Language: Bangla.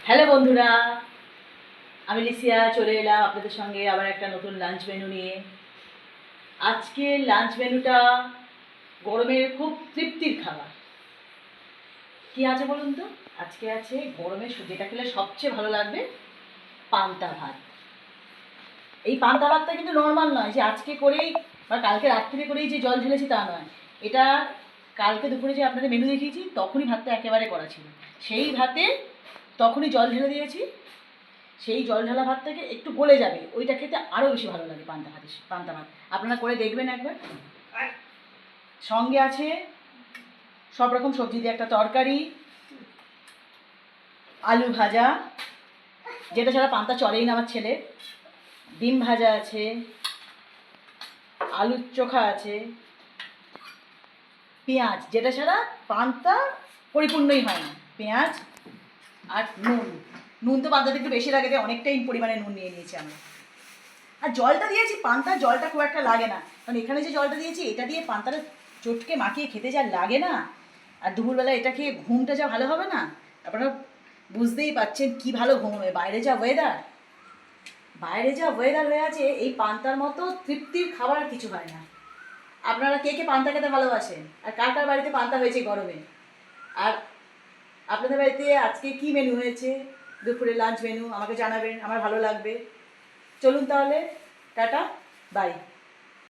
হ্যালো বন্ধুরা, আমি লিসিয়া চলে এলাম আপনাদের সঙ্গে আবার একটা নতুন লাঞ্চ মেনু নিয়ে। আজকে লাঞ্চ মেনুটা গরমের খুব তৃপ্তির খাবার। কি আছে বলুন তো? আজকে আছে গরমে যেটা খেলে সবচেয়ে ভালো লাগবে, পান্তা ভাত। এই পান্তা ভাতটা কিন্তু নর্মাল নয় যে আজকে করেই বা কালকে রাত্রে করেই যে জল ঢেলেছি তা নয়। এটা কালকে দুপুরে যে আপনাদের মেনু দেখিয়েছি তখনই ভাতটা একেবারে করা ছিল। সেই ভাতে তখনই জল ঢেলে দিয়েছি। সেই জল ঢালা ভাত থেকে একটু গলে যাবে, ওইটা খেতে আরও বেশি ভালো লাগে পান্তা ভাত। আপনারা করে দেখবেন একবার। সঙ্গে আছে সব রকম সবজি দিয়ে একটা তরকারি, আলু ভাজা, যেটা ছাড়া পান্তা চলেই না আমার ছেলে, ডিম ভাজা আছে, আলুর চোখা আছে, পেঁয়াজ, যেটা ছাড়া পান্তা পরিপূর্ণই হয় না, পেঁয়াজ আর নুন। নুন তো পান্তাতে একটু বেশি লাগে, অনেকটাই পরিমাণে নুন নিয়ে নিয়েছি আমরা। আর জলটা দিয়েছি, পান্তার জলটা খুব একটা লাগে না, কারণ এখানে যে জলটা দিয়েছি এটা দিয়ে পান্তাটা চটকে মাখিয়ে খেতে যা লাগে না। আর দুপুরবেলা এটা খেয়ে ঘুমটা যা ভালো হবে না, আপনারা বুঝতেই পারছেন কি ভালো ঘুম হবে। বাইরে যা ওয়েদার হয়ে আছে, এই পান্তার মতো তৃপ্তির খাবার আর কিছু হয় না। আপনারা কে কে পান্তা খেতে ভালোবাসেন, আর কার কার বাড়িতে পান্তা হয়েছে গরমে? আর আপনাদের বাড়িতে আজকে কি মেনু হয়েছে, দুপুরে লাঞ্চ মেনু আমাকে জানাবেন, আমার ভালো লাগবে। চলুন তাহলে, টাটা, বাই।